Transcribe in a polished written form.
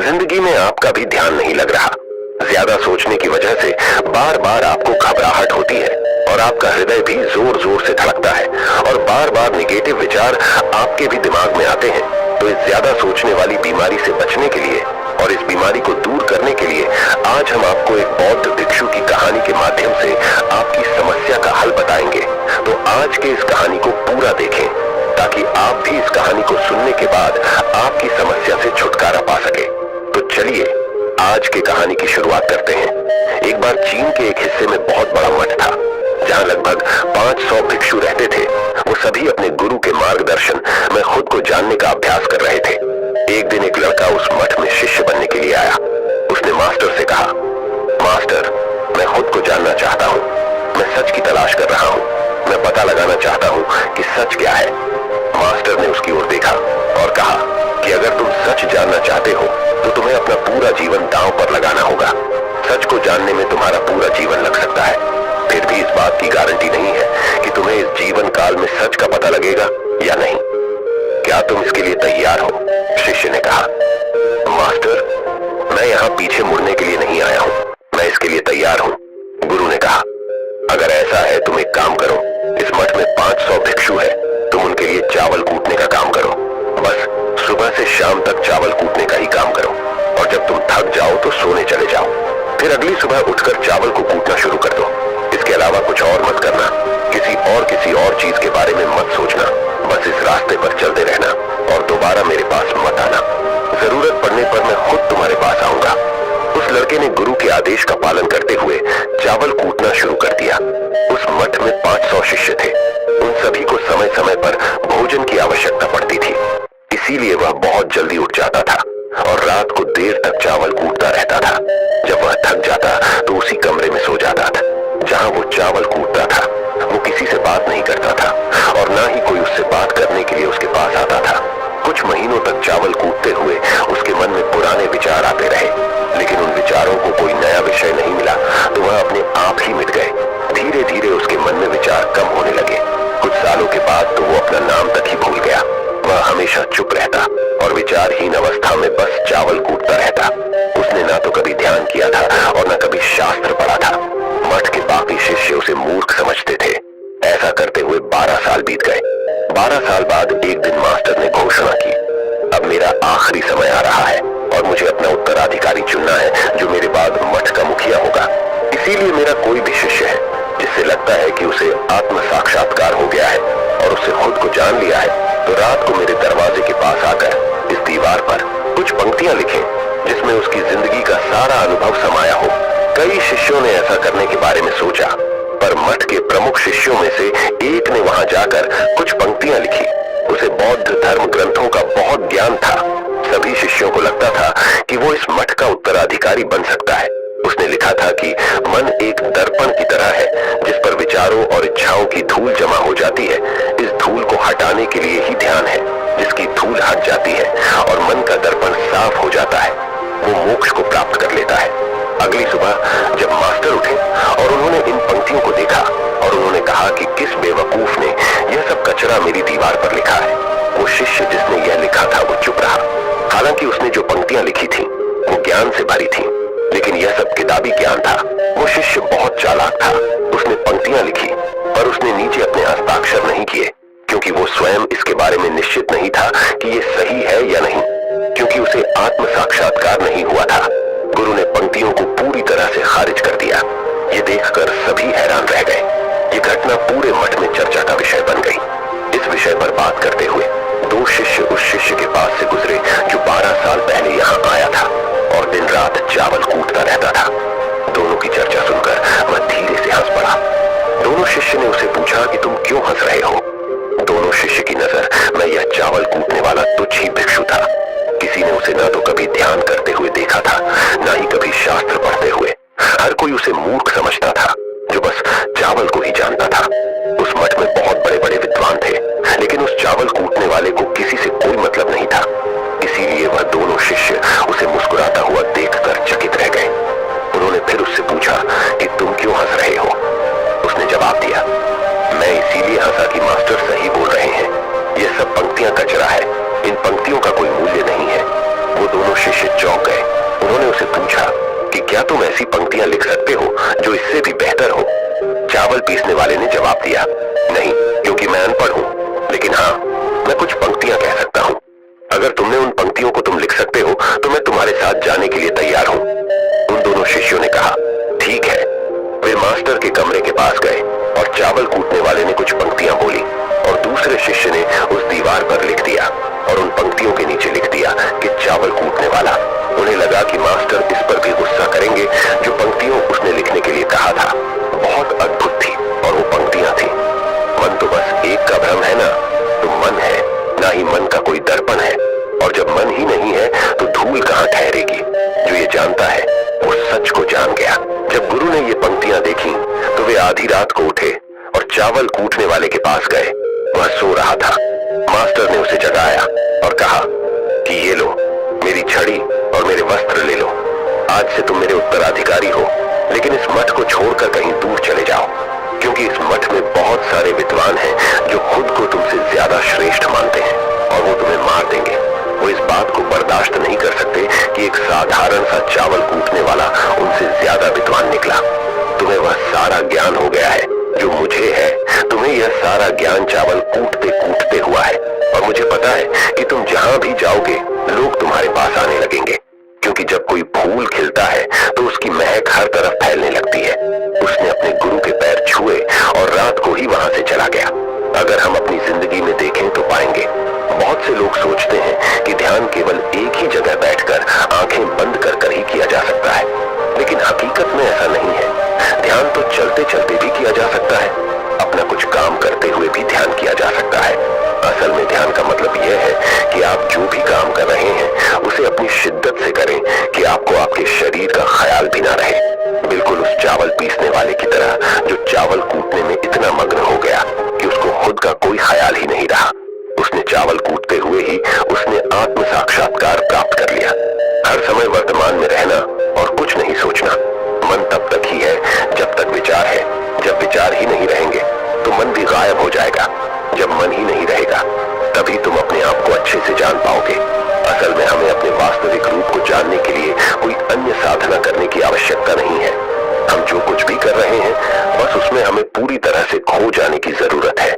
जिंदगी में आपका भी ध्यान नहीं लग रहा। ज्यादा सोचने की वजह से बार बार आपको घबराहट होती है और आपका हृदय भी जोर जोर से धड़कता है और बार बार निगेटिव विचार आपके भी दिमाग में आते हैं। तो इस ज्यादा सोचने वाली बीमारी से बचने के लिए और इस बीमारी को दूर करने के लिए आज हम आपको एक बौद्ध भिक्षु की कहानी के माध्यम से आपकी समस्या का हल बताएंगे। तो आज के इस कहानी को पूरा देखें ताकि आप भी इस कहानी को सुनने के बाद आपकी समस्या से छुटकारा पा सके। तो चलिए आज की कहानी की शुरुआत करते हैं। एक बार चीन के एक हिस्से में बहुत बड़ा मठ था जहां लगभग 500 भिक्षु रहते थे। वो सभी अपने गुरु के मार्गदर्शन में खुद को जानने का अभ्यास कर रहे थे। एक दिन एक लड़का उस मठ में शिष्य बनने के लिए आया। उसने मास्टर से कहा, मास्टर, मैं खुद को जानना चाहता हूँ। मैं सच की तलाश कर रहा हूँ। मैं पता लगाना चाहता हूँ कि सच क्या है। मास्टर ने उसकी ओर देखा और कहा कि अगर तुम सच जानना चाहते हो तो तुम्हें अपना पूरा जीवन दांव पर लगाना होगा। सच को जानने में तुम्हारा पूरा जीवन लग सकता है, फिर भी इस बात की गारंटी नहीं है कि तुम्हें इस जीवन काल में सच का पता लगेगा या नहीं। क्या तुम इसके लिए तैयार हो? शिष्य ने कहा, मास्टर, मैं यहाँ पीछे मुड़ने के लिए नहीं आया हूँ, मैं इसके लिए तैयार हूँ। गुरु ने कहा, अगर ऐसा है तुम एक काम करो, इस मठ में 500 भिक्षु है, तुम उनके लिए चावल कूटने का काम करो। बस सुबह से शाम तक चावल कूटने का ही काम करो और जब तुम थक जाओ तो सोने चले जाओ। फिर अगली सुबह उठकर चावल को कूटना शुरू कर दो। इसके अलावा कुछ और मत करना। किसी और चीज के बारे में मत सोचना। बस इस रास्ते पर चलते रहना और दोबारा मेरे पास मत आना। जरूरत पड़ने पर मैं खुद तुम्हारे पास आऊंगा। उस लड़के ने गुरु के आदेश का पालन करते हुए चावल कूटना शुरू कर दिया। उस मठ में 500 शिष्य थे। उन सभी को समय समय पर भोजन की आवश्यकता पड़ती थी, इसीलिए वह बहुत जल्दी उठ जाता था और रात को देर तक चावल कूटता रहता था। जब वह थक जाता तो उसी कमरे में सो जाता था जहां वो चावल कूटता था। वो किसी से बात नहीं करता था और ना ही कोई उससे बात करने के लिए उसके पास आता था। कुछ महीनों तक चावल कूटते हुए उसके मन में पुराने विचार आते रहे, लेकिन उन विचारों को कोई नया विषय नहीं मिला तो वह अपने आप ही मिट गए। धीरे धीरे उसके मन में विचार कम होने लगे। कुछ सालों के बाद तो वो अपना नाम तक ही भूल गया। वह हमेशा चुप रहता और विचारहीन अवस्था में बस चावल कूटता रहता। उसने ना तो कभी ध्यान किया था और न कभी शास्त्र पढ़ा था। मठ के बाकी शिष्य उसे मूर्ख समझते थे। ऐसा करते हुए 12 साल बीत गए। 12 साल बाद एक दिन मास्टर ने घोषणा की, अब मेरा आखिरी समय आ रहा है और मुझे अपना उत्तराधिकारी चुनना है जो मेरे बाद मठ का मुखिया होगा। इसीलिए मेरा कोई भी शिष्य है जिससे लगता है कि उसे आत्म साक्षात्कार हो गया है और उसे खुद को जान लिया है, तो रात को मेरे दरवाजे के पास आकर इस दीवार पर कुछ पंक्तियां लिखें जिसमें उसकी जिंदगी का सारा अनुभव समाया हो। कई शिष्यों ने ऐसा करने के बारे में सोचा, पर मठ के प्रमुख शिष्यों में से एक ने वहां जाकर कुछ पंक्तियां लिखी। उसे बौद्ध धर्म ग्रंथों का बहुत ज्ञान था। सभी शिष्यों को लगता था कि वो इस मठ का उत्तराधिकारी बन सकता है। उसने लिखा था कि मन एक दर्पण की तरह है जिस पर विचारों और इच्छाओं की धूल जमा हो जाती है। इस धूल को हटाने के लिए ही ध्यान है। जिसकी धूल हट जाती है और मन का दर्पण साफ हो जाता है, वो मोक्ष को प्राप्त कर लेता है। अगली सुबह जब मास्टर उठे और उन्होंने इन पंक्तियों को देखा और उन्होंने कहा कि किस बेवकूफ ने यह सब कचरा मेरी दीवार पर लिखा है। वो शिष्य जिसने यह लिखा था वो चुप रहा। हालांकि उसने जो पंक्तियां लिखी थी वो ज्ञान से भरी थी, लेकिन यह सब किताबी ज्ञान था। वो शिष्य बहुत चालाक था। उसने पंक्तियां लिखी पर उसने नीचे अपने हस्ताक्षर नहीं किए, क्योंकि वो स्वयं इसके बारे में निश्चित नहीं था कि ये सही है या नहीं, क्योंकि उसे आत्म साक्षात्कार नहीं हुआ था। गुरु ने पंक्तियों को पूरी तरह से खारिज कर दिया। ये देखकर सभी हैरान रह गए। ये घटना पूरे मठ में चर्चा का विषय बन गई। इस विषय पर बात करते हुए 2 शिष्य उस शिष्य के पास से गुजरे जो 12 साल पहले यहाँ आया था और दिन रात चावल कूटता रहता था। दोनों की चर्चा सुनकर वह धीरे से हंस पड़ा। दोनों शिष्य ने उसे पूछा कि तुम क्यों हंस रहे हो? दोनों शिष्य की नजर में यह चावल कूटने वाला तुच्छ ही भिक्षु था। किसी ने उसे न तो कभी ध्यान करते हुए देखा था, न ही कभी शास्त्र पढ़ते हुए। हर कोई उसे मूर्ख समझता था जो बस चावल को ही जानता था। उस मठ में बहुत बड़े बड़े विद्वान थे, लेकिन उस चावल कूटने वाले को किसी से कोई मतलब नहीं था। इसीलिए वह दोनों शिष्य उसे मुस्कुराता हुआ देखकर चकित रह गए। उन्होंने फिर उससे पूछा कि तुम क्यों हंस रहे हो? उसने जवाब दिया, मैं इसीलिए हंसा कि मास्टर सही बोल रहे हैं। ये सब पंक्तियां कचरा है, इन पंक्तियों का कोई मूल्य नहीं है। वो दोनों शिष्य चौंक गए। उन्होंने उसे पूछा कि क्या तुम ऐसी पंक्तियां लिख सकते हो जो इससे भी बेहतर हो? चावल पीसने वाले ने जवाब दिया, नहीं, क्योंकि मैं अनपढ़ हूं, लेकिन हाँ, मैं कुछ पंक्तियां कह सकता हूं। अगर तुमने उन पंक्तियों को तुम लिख सकते हो तो मैं तुम्हारे साथ जाने के लिए तैयार हूं। उन दोनों शिष्यों ने कहा, ठीक है। वे मास्टर के कमरे के पास गए और चावल कूटने वाले ने कुछ पंक्तियां बोली और दूसरे शिष्य ने उस दीवार पर लिख दिया और उन पंक्तियों के नीचे लिख दिया कि चावल कूटने वाला। उन्हें लगा कि मास्टर इस पर भी गुस्सा करेंगे जो पंक्तियों उसने लिखने के लिए कहा था। बहुत अद्भुत थी और वो पंक्तियां थी, मन तो बस एक का भ्रम है ना, तो मन है ना ही मन का कोई दर्पण है, और जब मन ही नहीं है तो धूल कहां ठहरेगी। जो ये जानता है वो सच को जान गया। जब गुरु ने ये पंक्तियां देखी तो वे आधी रात को उठे और चावल कूटने वाले के पास गए। वह सो रहा था। मास्टर ने उसे जगाया और कहा कि ये लो मेरी छड़ी और मेरे वस्त्र ले लो। आज से तुम मेरे उत्तराधिकारी हो, लेकिन इस मठ को छोड़कर कहीं दूर चले जाओ, क्योंकि इस मठ में बहुत सारे विद्वान हैं जो खुद को तुमसे ज्यादा श्रेष्ठ मानते हैं और वो तुम्हें मार देंगे। वो इस बात को बर्दाश्त नहीं कर सकते कि एक साधारण सा चावल कूटने वाला उनसे ज्यादा विद्वान निकला। तुम्हें वह सारा ज्ञान हो गया है जो मुझे है। तुम्हें यह सारा ज्ञान चावल कूटते कूटते हुआ है, और मुझे पता है कि तुम जहां भी जाओगे लोग तुम्हारे पास आने लगेंगे, क्योंकि जब कोई फूल खिलता है तो उसकी महक हर तरफ फैलने लगती है। उसने अपने गुरु के पैर छुए और रात को ही वहां से चला गया। अगर हम अपनी जिंदगी में देखें तो पाएंगे बहुत से लोग सोचते हैं कि ध्यान केवल एक ही जगह बैठकर आंखें बंद कर कर ही किया जा सकता है, लेकिन हकीकत में ऐसा नहीं है। ध्यान तो चलते चलते भी किया जा सकता है, अपना कुछ काम करते हुए भी ध्यान किया जा सकता है। असल में ध्यान का मतलब यह है कि आप जो भी काम कर रहे हैं उसे अपनी शिद्दत से करें कि आपको आपके शरीर का ख्याल भी ना रहे। बिल्कुल उस चावल पीसने वाले की तरह जो चावल कूटने में इतना मग्न हो गया कि उसको खुद का कोई ख्याल ही नहीं रहा। उसने चावल कूटते हुए ही उसने आत्म साक्षात्कार प्राप्त कर लिया। हर समय वर्तमान में रहना और कुछ नहीं सोचना। मन तब तक ही है जब तक विचार है। जब विचार ही नहीं रहेंगे तो मन भी गायब हो जाएगा। जब मन ही नहीं रहेगा तभी तुम अपने आप को अच्छे से जान पाओगे। असल में हमें अपने वास्तविक रूप को जानने के लिए कोई अन्य साधना करने की आवश्यकता नहीं है। हम जो कुछ भी कर रहे हैं बस उसमें हमें पूरी तरह से खो जाने की जरूरत है।